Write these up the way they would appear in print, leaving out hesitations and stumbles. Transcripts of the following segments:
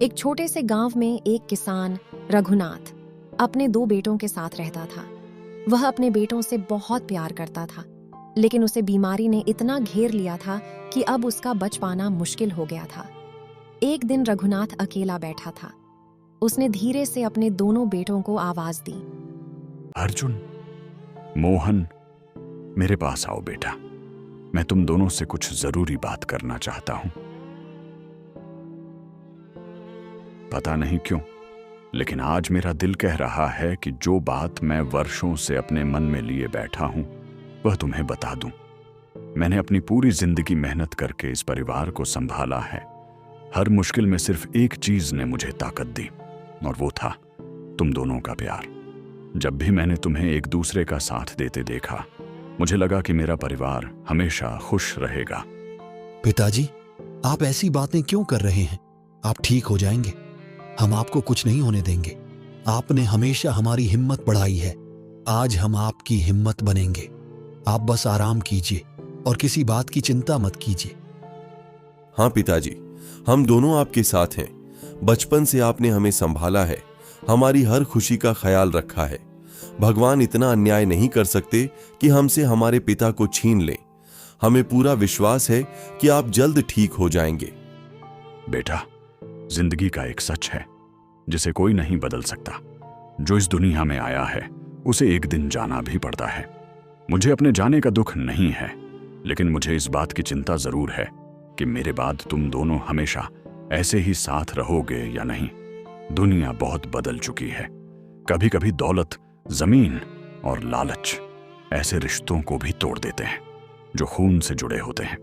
एक छोटे से गांव में एक किसान रघुनाथ अपने दो बेटों के साथ रहता था। वह अपने बेटों से बहुत प्यार करता था, लेकिन उसे बीमारी ने इतना घेर लिया था कि अब उसका बच पाना मुश्किल हो गया था। एक दिन रघुनाथ अकेला बैठा था। उसने धीरे से अपने दोनों बेटों को आवाज दी। अर्जुन, मोहन, मेरे पास आओ बेटा। मैं तुम दोनों से कुछ जरूरी बात करना चाहता हूं। पता नहीं क्यों, लेकिन आज मेरा दिल कह रहा है कि जो बात मैं वर्षों से अपने मन में लिए बैठा हूं वह तुम्हें बता दूं। मैंने अपनी पूरी जिंदगी मेहनत करके इस परिवार को संभाला है। हर मुश्किल में सिर्फ एक चीज ने मुझे ताकत दी, और वो था तुम दोनों का प्यार। जब भी मैंने तुम्हें एक दूसरे का साथ देते देखा, मुझे लगा कि मेरा परिवार हमेशा खुश रहेगा। पिताजी, आप ऐसी बातें क्यों कर रहे हैं? आप ठीक हो जाएंगे। हम आपको कुछ नहीं होने देंगे। आपने हमेशा हमारी हिम्मत बढ़ाई है। आज हम आपकी हिम्मत बनेंगे। आप बस आराम कीजिए और किसी बात की चिंता मत कीजिए। हाँ पिताजी, हम दोनों आपके साथ हैं। बचपन से आपने हमें संभाला है, हमारी हर खुशी का ख्याल रखा है। भगवान इतना अन्याय नहीं कर सकते कि हमसे हमारे पिता को छीन लें। हमें पूरा विश्वास है कि आप जल्द ठीक हो जाएंगे। बेटा, जिंदगी का एक सच है जिसे कोई नहीं बदल सकता। जो इस दुनिया में आया है उसे एक दिन जाना भी पड़ता है। मुझे अपने जाने का दुख नहीं है, लेकिन मुझे इस बात की चिंता जरूर है कि मेरे बाद तुम दोनों हमेशा ऐसे ही साथ रहोगे या नहीं। दुनिया बहुत बदल चुकी है। कभी कभी दौलत, जमीन और लालच ऐसे रिश्तों को भी तोड़ देते हैं जो खून से जुड़े होते हैं।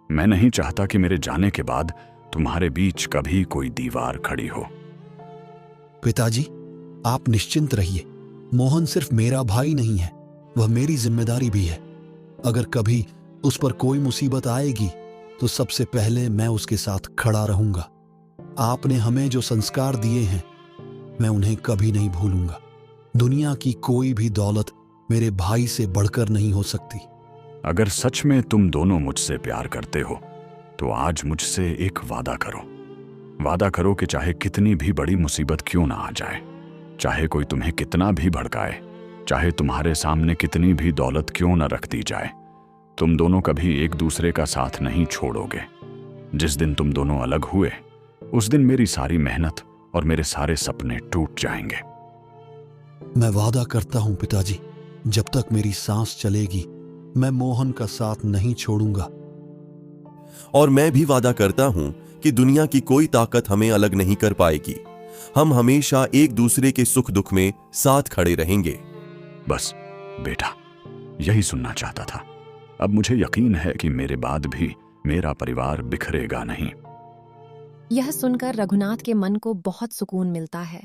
मैं नहीं चाहता कि मेरे जाने के बाद तुम्हारे बीच कभी कोई दीवार खड़ी हो। पिताजी, आप निश्चिंत रहिए। मोहन सिर्फ मेरा भाई नहीं है, वह मेरी जिम्मेदारी भी है। अगर कभी उस पर कोई मुसीबत आएगी तो सबसे पहले मैं उसके साथ खड़ा रहूंगा। आपने हमें जो संस्कार दिए हैं, मैं उन्हें कभी नहीं भूलूंगा। दुनिया की कोई भी दौलत मेरे भाई से बढ़कर नहीं हो सकती। अगर सच में तुम दोनों मुझसे प्यार करते हो तो आज मुझसे एक वादा करो। वादा करो कि चाहे कितनी भी बड़ी मुसीबत क्यों ना आ जाए, चाहे कोई तुम्हें कितना भी भड़काए, चाहे तुम्हारे सामने कितनी भी दौलत क्यों ना रख दी जाए, तुम दोनों कभी एक दूसरे का साथ नहीं छोड़ोगे। जिस दिन तुम दोनों अलग हुए, उस दिन मेरी सारी मेहनत और मेरे सारे सपने टूट जाएंगे। मैं वादा करता हूं पिताजी, जब तक मेरी सांस चलेगी मैं मोहन का साथ नहीं छोड़ूंगा। और मैं भी वादा करता हूं कि दुनिया की कोई ताकत हमें अलग नहीं कर पाएगी। हम हमेशा एक दूसरे के सुख दुख में साथ खड़े रहेंगे। बस बेटा, यही सुनना चाहता था। अब मुझे यकीन है कि मेरे बाद भी मेरा परिवार बिखरेगा नहीं। यह सुनकर रघुनाथ के मन को बहुत सुकून मिलता है।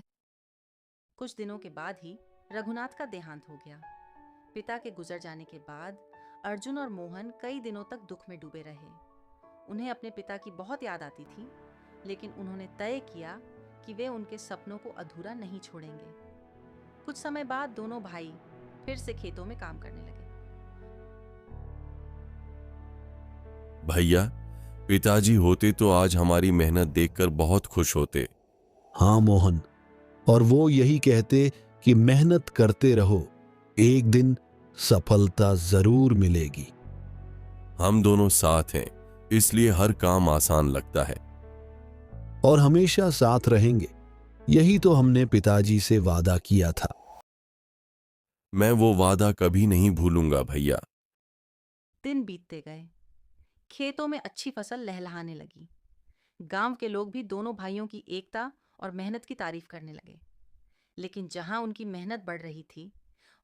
कुछ दिनों के बाद ही रघुनाथ का देहांत हो गया। पिता के गुजर जाने के बाद अर्जुन और मोहन कई दिनों तक दुख में डूबे रहे। उन्हें अपने पिता की बहुत याद आती थी, लेकिन उन्होंने तय किया कि वे उनके सपनों को अधूरा नहीं छोड़ेंगे। कुछ समय बाद दोनों भाई फिर से खेतों में काम करने लगे। भैया, पिताजी होते तो आज हमारी मेहनत देखकर बहुत खुश होते। हाँ मोहन, और वो यही कहते कि मेहनत करते रहो, एक दिन सफलता जरूर मिलेगी। हम दोनों साथ हैं, इसलिए हर काम आसान लगता है। और हमेशा साथ रहेंगे, यही तो हमने पिताजी से वादा किया था। मैं वो वादा कभी नहीं भूलूंगा भैया। दिन बीतते गए। खेतों में अच्छी फसल लहलहाने लगी। गांव के लोग भी दोनों भाइयों की एकता और मेहनत की तारीफ करने लगे। लेकिन जहां उनकी मेहनत बढ़ रही थी,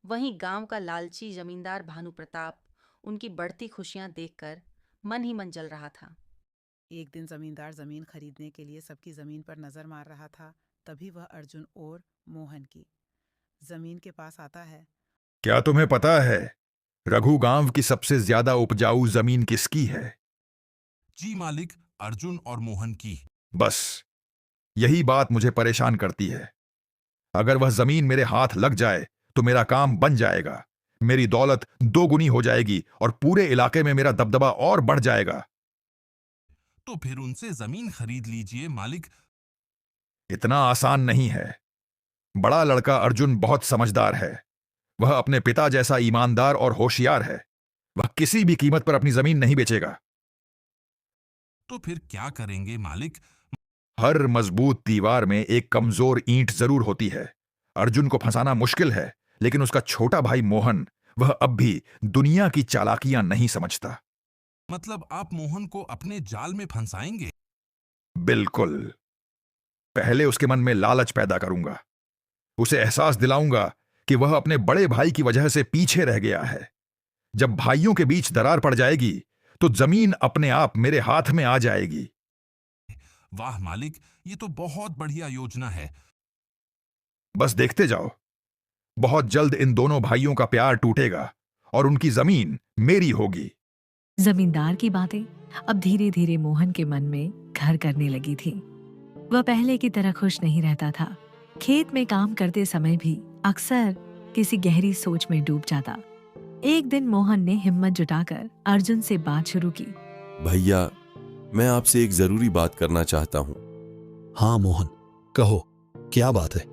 वहीं गांव का लालची जमींदार भानु प्रताप उनकी बढ़ती खुशियां देखकर मन ही मन जल रहा था। एक दिन जमींदार जमीन खरीदने के लिए सबकी जमीन पर नजर मार रहा था। तभी वह अर्जुन और मोहन की जमीन के पास आता है। क्या तुम्हें पता है रघु गांव की सबसे ज्यादा उपजाऊ जमीन किसकी है? जी मालिक, अर्जुन और मोहन की। बस यही बात मुझे परेशान करती है। अगर वह जमीन मेरे हाथ लग जाए तो मेरा काम बन जाएगा, मेरी दौलत दोगुनी हो जाएगी और पूरे इलाके में मेरा दबदबा और बढ़ जाएगा। तो फिर उनसे जमीन खरीद लीजिए मालिक। इतना आसान नहीं है। बड़ा लड़का अर्जुन बहुत समझदार है। वह अपने पिता जैसा ईमानदार और होशियार है। वह किसी भी कीमत पर अपनी जमीन नहीं बेचेगा। तो फिर क्या करेंगे मालिक? हर मजबूत दीवार में एक कमजोर ईंट जरूर होती है। अर्जुन को फंसाना मुश्किल है, लेकिन उसका छोटा भाई मोहन, वह अब भी दुनिया की चालाकियां नहीं समझता। मतलब आप मोहन को अपने जाल में फंसाएंगे? बिल्कुल। पहले उसके मन में लालच पैदा करूंगा। उसे एहसास दिलाऊंगा कि वह अपने बड़े भाई की वजह से पीछे रह गया है। जब भाइयों के बीच दरार पड़ जाएगी तो जमीन अपने आप मेरे हाथ में आ जाएगी। वाह मालिक, ये तो बहुत बढ़िया योजना है। बस देखते जाओ, बहुत जल्द इन दोनों भाइयों का प्यार टूटेगा और उनकी जमीन मेरी होगी। जमींदार की बातें अब धीरे धीरे मोहन के मन में घर करने लगी थी। वह पहले की तरह खुश नहीं रहता था। खेत में काम करते समय भी अक्सर किसी गहरी सोच में डूब जाता। एक दिन मोहन ने हिम्मत जुटाकर अर्जुन से बात शुरू की। भैया, मैं आपसे एक जरूरी बात करना चाहता हूँ। हाँ मोहन, कहो, क्या बात है?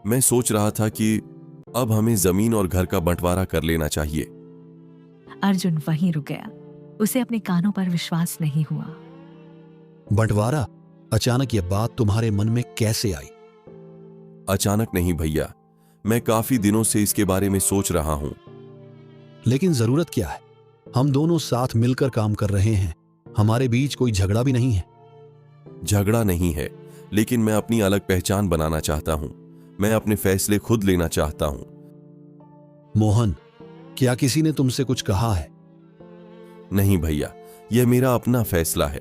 मैं सोच रहा था कि अब हमें जमीन और घर का बंटवारा कर लेना चाहिए। अर्जुन वहीं रुक गया। उसे अपने कानों पर विश्वास नहीं हुआ। बंटवारा? अचानक यह बात तुम्हारे मन में कैसे आई? अचानक नहीं भैया, मैं काफी दिनों से इसके बारे में सोच रहा हूँ। लेकिन जरूरत क्या है? हम दोनों साथ मिलकर काम कर रहे हैं। हमारे बीच कोई झगड़ा भी नहीं है। झगड़ा नहीं है, लेकिन मैं अपनी अलग पहचान बनाना चाहता हूँ। मैं अपने फैसले खुद लेना चाहता हूँ। मोहन, क्या किसी ने तुमसे कुछ कहा है? नहीं भैया, यह मेरा अपना फैसला है।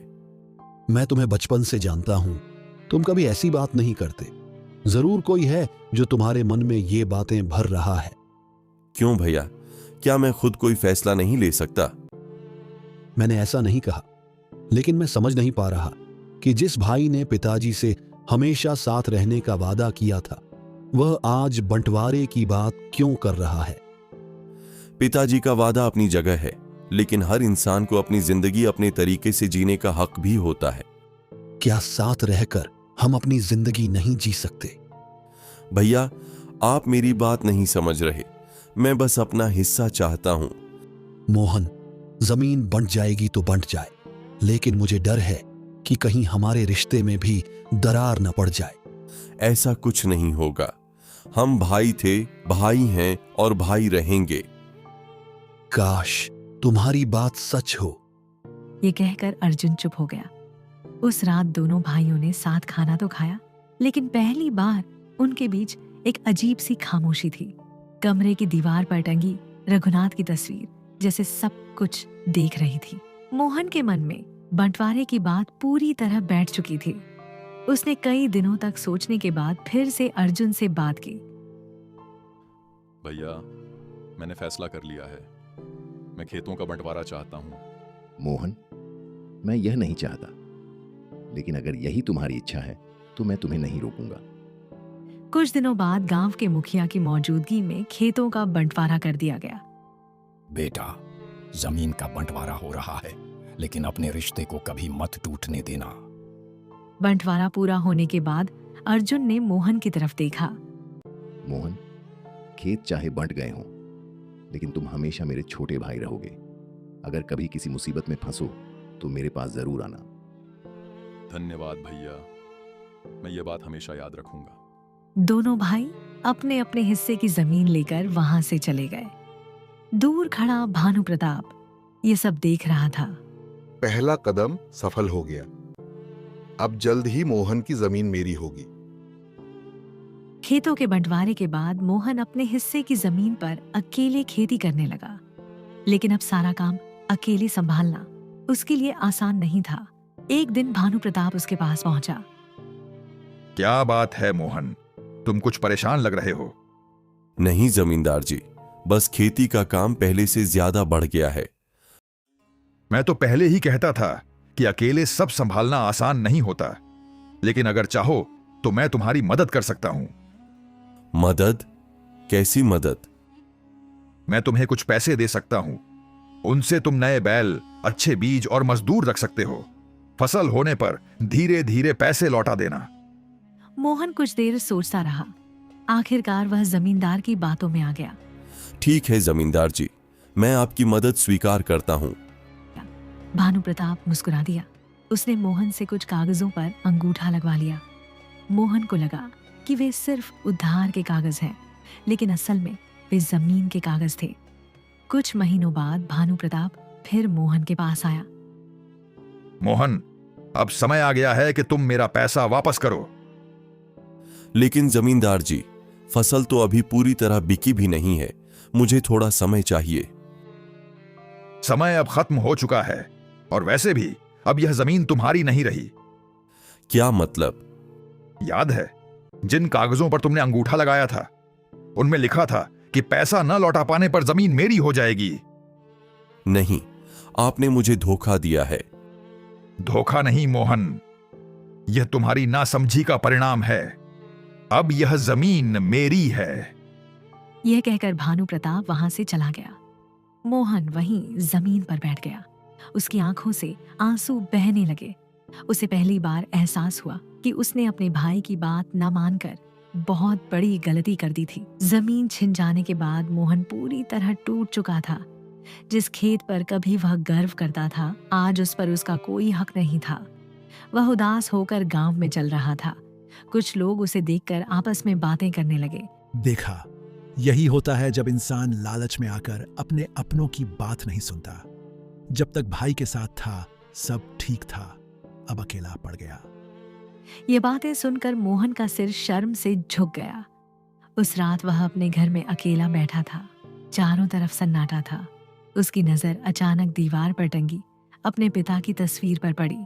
मैं तुम्हें बचपन से जानता हूं। तुम कभी ऐसी बात नहीं करते। जरूर कोई है जो तुम्हारे मन में ये बातें भर रहा है। क्यों भैया, क्या मैं खुद कोई फैसला नहीं ले सकता? मैंने ऐसा नहीं कहा, लेकिन मैं समझ नहीं पा रहा कि जिस भाई ने पिताजी से हमेशा साथ रहने का वादा किया था, वह आज बंटवारे की बात क्यों कर रहा है? पिताजी का वादा अपनी जगह है, लेकिन हर इंसान को अपनी जिंदगी अपने तरीके से जीने का हक भी होता है। क्या साथ रहकर हम अपनी जिंदगी नहीं जी सकते? भैया, आप मेरी बात नहीं समझ रहे। मैं बस अपना हिस्सा चाहता हूं। मोहन, जमीन बंट जाएगी तो बंट जाए, लेकिन मुझे डर है कि कहीं हमारे रिश्ते में भी दरार न पड़ जाए। ऐसा कुछ नहीं होगा। हम भाई थे, भाई हैं और भाई रहेंगे। काश तुम्हारी बात सच हो। ये कहकर अर्जुन चुप हो गया। उस रात दोनों भाइयों ने साथ खाना तो खाया, लेकिन पहली बार उनके बीच एक अजीब सी खामोशी थी। कमरे की दीवार पर टंगी रघुनाथ की तस्वीर जैसे सब कुछ देख रही थी। मोहन के मन में बंटवारे की बात पूरी तरह बैठ चुकी थी। उसने कई दिनों तक सोचने के बाद फिर से अर्जुन से बात की। भैया, मैंने फैसला कर लिया है। मैं खेतों का बंटवारा चाहता हूँ। मोहन, मैं यह नहीं चाहता, लेकिन अगर यही तुम्हारी इच्छा है तो मैं तुम्हें नहीं रोकूंगा। कुछ दिनों बाद गांव के मुखिया की मौजूदगी में खेतों का बंटवारा कर दिया गया। बेटा, जमीन का बंटवारा हो रहा है, लेकिन अपने रिश्ते को कभी मत टूटने देना। बंटवारा पूरा होने के बाद अर्जुन ने मोहन की तरफ देखा। मोहन, खेत चाहे बंट गए हों, लेकिन तुम हमेशा मेरे छोटे भाई रहोगे। अगर कभी किसी मुसीबत में फंसो तो मेरे पास जरूर आना। धन्यवाद भैया, मैं ये बात हमेशा याद रखूंगा। दोनों भाई अपने अपने हिस्से की जमीन लेकर वहां से चले गए। दूर खड़ा भानु प्रताप ये सब देख रहा था। पहला कदम सफल हो गया। अब जल्द ही मोहन की जमीन मेरी होगी। खेतों के बंटवारे के बाद मोहन अपने हिस्से की जमीन पर अकेले खेती करने लगा। लेकिन अब सारा काम अकेले संभालना उसके लिए आसान नहीं था। एक दिन भानु प्रताप उसके पास पहुंचा। क्या बात है मोहन, तुम कुछ परेशान लग रहे हो? नहीं जमींदार जी, बस खेती का काम पहले से ज्यादा बढ़ गया है। मैं तो पहले ही कहता था कि अकेले सब संभालना आसान नहीं होता, लेकिन अगर चाहो तो मैं तुम्हारी मदद कर सकता हूं। मदद? कैसी मदद? मैं तुम्हें कुछ पैसे दे सकता हूं। उनसे तुम नए बैल, अच्छे बीज और मजदूर रख सकते हो। फसल होने पर धीरे धीरे पैसे लौटा देना। मोहन कुछ देर सोचता रहा। आखिरकार वह जमींदार की बातों में आ गया। ठीक है जमींदार जी, मैं आपकी मदद स्वीकार करता हूँ। भानु प्रताप मुस्कुरा दिया। उसने मोहन से कुछ कागजों पर अंगूठा लगवा लिया। मोहन को लगा कि वे सिर्फ उधार के कागज हैं, लेकिन असल में वे जमीन के कागज थे। कुछ महीनों बाद भानु प्रताप फिर मोहन के पास आया। मोहन, अब समय आ गया है कि तुम मेरा पैसा वापस करो। लेकिन जमींदार जी, फसल तो अभी पूरी तरह बिकी भी नहीं है, मुझे थोड़ा समय चाहिए। समय अब खत्म हो चुका है, और वैसे भी अब यह जमीन तुम्हारी नहीं रही। क्या मतलब? याद है जिन कागजों पर तुमने अंगूठा लगाया था, उनमें लिखा था कि पैसा न लौटा पाने पर जमीन मेरी हो जाएगी। नहीं, आपने मुझे धोखा दिया है। धोखा नहीं मोहन, यह तुम्हारी नासमझी का परिणाम है। अब यह जमीन मेरी है। यह कहकर भानु प्रताप वहां से चला गया। मोहन वहीं जमीन पर बैठ गया। उसकी आंखों से आंसू बहने लगे। उसे पहली बार एहसास हुआ कि उसने अपने भाई की बात न मानकर बहुत बड़ी गलती कर दी थी। जमीन छिन जाने के बाद मोहन पूरी तरह टूट चुका था। जिस खेत पर कभी वह गर्व करता था, आज उस पर उसका कोई हक नहीं था। वह उदास होकर गांव में चल रहा था। कुछ लोग उसे देखकर आपस में बातें करने लगे। देखा, यही होता है जब इंसान लालच में आकर अपने अपनों की बात नहीं सुनता। जब तक भाई के साथ था सब ठीक था, अब अकेला पड़ गया। ये बातें सुनकर मोहन का सिर शर्म से झुक गया। उस रात वह अपने घर में अकेला बैठा था। चारों तरफ सन्नाटा था। उसकी नजर अचानक दीवार पर टंगी अपने पिता की तस्वीर पर पड़ी।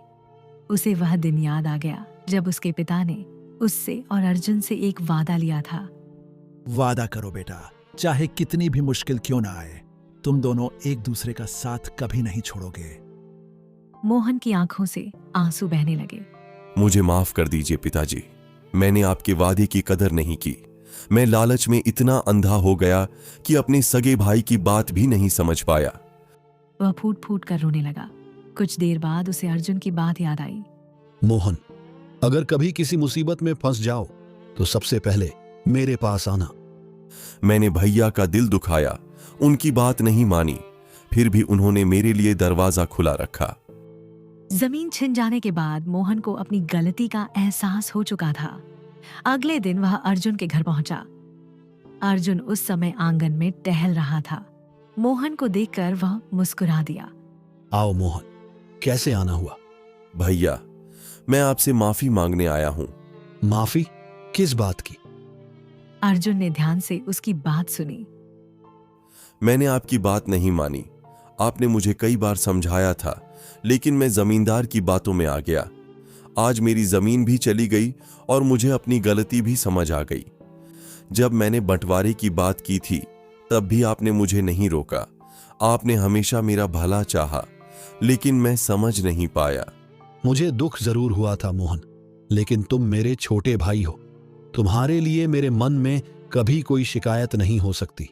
उसे वह दिन याद आ गया जब उसके पिता ने उससे और अर्जुन से एक वादा लिया था। वादा करो बेटा, चाहे कितनी भी मुश्किल क्यों ना आए, तुम दोनों एक दूसरे का साथ कभी नहीं छोड़ोगे। मोहन की आंखों से आंसू बहने लगे। मुझे माफ कर दीजिए पिताजी, मैंने आपके वादे की कदर नहीं की। मैं लालच में इतना अंधा हो गया कि अपने सगे भाई की बात भी नहीं समझ पाया। वह फूट फूट कर रोने लगा। कुछ देर बाद उसे अर्जुन की बात याद आई। मोहन, अगर कभी किसी मुसीबत में फंस जाओ तो सबसे पहले मेरे पास आना। मैंने भैया का दिल दुखाया, उनकी बात नहीं मानी, फिर भी उन्होंने मेरे लिए दरवाजा खुला रखा। जमीन छिन जाने के बाद मोहन को अपनी गलती का एहसास हो चुका था। अगले दिन वह अर्जुन के घर पहुंचा। अर्जुन उस समय आंगन में टहल रहा था। मोहन को देखकर वह मुस्कुरा दिया। आओ मोहन, कैसे आना हुआ? भैया, मैं आपसे माफी मांगने आया हूं। माफी? किस बात की? अर्जुन ने ध्यान से उसकी बात सुनी। मैंने आपकी बात नहीं मानी। आपने मुझे कई बार समझाया था, लेकिन मैं जमींदार की बातों में आ गया। आज मेरी जमीन भी चली गई और मुझे अपनी गलती भी समझ आ गई। जब मैंने बंटवारे की बात की थी, तब भी आपने मुझे नहीं रोका। आपने हमेशा मेरा भला चाहा, लेकिन मैं समझ नहीं पाया। मुझे दुख जरूर हुआ था मोहन, लेकिन तुम मेरे छोटे भाई हो। तुम्हारे लिए मेरे मन में कभी कोई शिकायत नहीं हो सकती।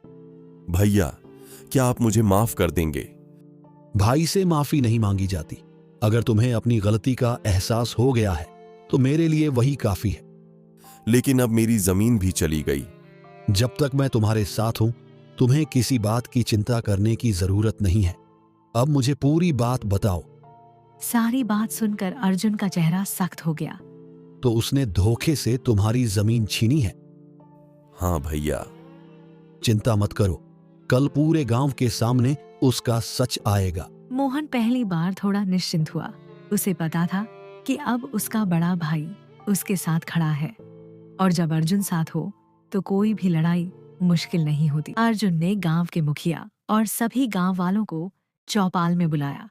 भैया, क्या आप मुझे माफ कर देंगे? भाई से माफी नहीं मांगी जाती। अगर तुम्हें अपनी गलती का एहसास हो गया है तो मेरे लिए वही काफी है। लेकिन अब मेरी जमीन भी चली गई। जब तक मैं तुम्हारे साथ हूं, तुम्हें किसी बात की चिंता करने की जरूरत नहीं है। अब मुझे पूरी बात बताओ। सारी बात सुनकर अर्जुन का चेहरा सख्त हो गया। तो उसने धोखे से तुम्हारी जमीन छीनी है? हाँ भैया। चिंता मत करो, कल पूरे गांव के सामने उसका सच आएगा। मोहन पहली बार थोड़ा निश्चिंत हुआ। उसे पता था कि अब उसका बड़ा भाई उसके साथ खड़ा है, और जब अर्जुन साथ हो तो कोई भी लड़ाई मुश्किल नहीं होती। अर्जुन ने गांव के मुखिया और सभी गांव वालों को चौपाल में बुलाया।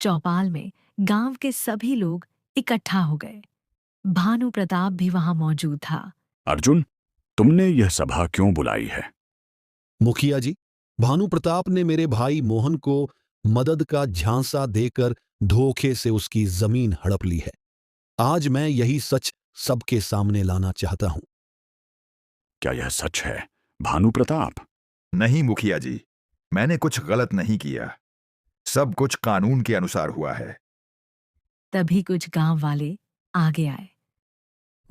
चौपाल में गांव के सभी लोग इकट्ठा हो गए। भानु प्रताप भी वहां मौजूद था। अर्जुन, तुमने यह सभा क्यों बुलाई है? मुखिया जी, भानु प्रताप ने मेरे भाई मोहन को मदद का झांसा देकर धोखे से उसकी जमीन हड़प ली है। आज मैं यही सच सबके सामने लाना चाहता हूं। क्या यह सच है भानु प्रताप? नहीं मुखिया जी, मैंने कुछ गलत नहीं किया। सब कुछ कानून के अनुसार हुआ है। तभी कुछ गांव वाले आगे आए।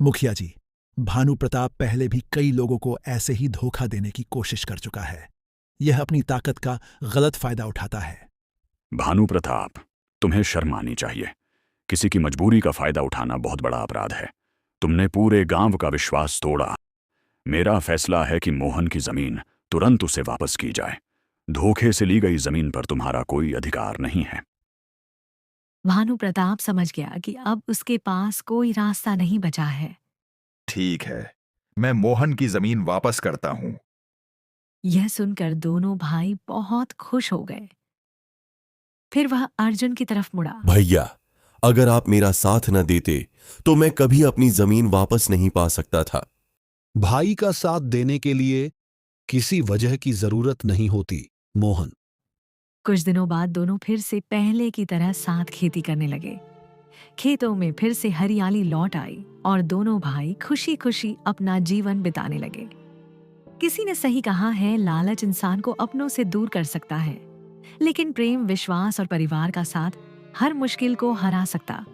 मुखिया जी, भानु प्रताप पहले भी कई लोगों को ऐसे ही धोखा देने की कोशिश कर चुका है। यह अपनी ताकत का गलत फायदा उठाता है। भानु प्रताप, तुम्हें शर्म आनी चाहिए। किसी की मजबूरी का फायदा उठाना बहुत बड़ा अपराध है। तुमने पूरे गांव का विश्वास तोड़ा। मेरा फैसला है कि मोहन की जमीन तुरंत उसे वापस की जाए। धोखे से ली गई जमीन पर तुम्हारा कोई अधिकार नहीं है। भानु प्रताप समझ गया कि अब उसके पास कोई रास्ता नहीं बचा है। ठीक है, मैं मोहन की जमीन वापस करता हूं। यह सुनकर दोनों भाई बहुत खुश हो गए। फिर वह अर्जुन की तरफ मुड़ा। भैया, अगर आप मेरा साथ न देते तो मैं कभी अपनी जमीन वापस नहीं पा सकता था। भाई का साथ देने के लिए किसी वजह की जरूरत नहीं होती, मोहन। कुछ दिनों बाद दोनों फिर से पहले की तरह साथ खेती करने लगे। खेतों में फिर से हरियाली लौट आई और दोनों भाई खुशी खुशी अपना जीवन बिताने लगे। किसी ने सही कहा है, लालच इंसान को अपनों से दूर कर सकता है, लेकिन प्रेम, विश्वास और परिवार का साथ हर मुश्किल को हरा सकता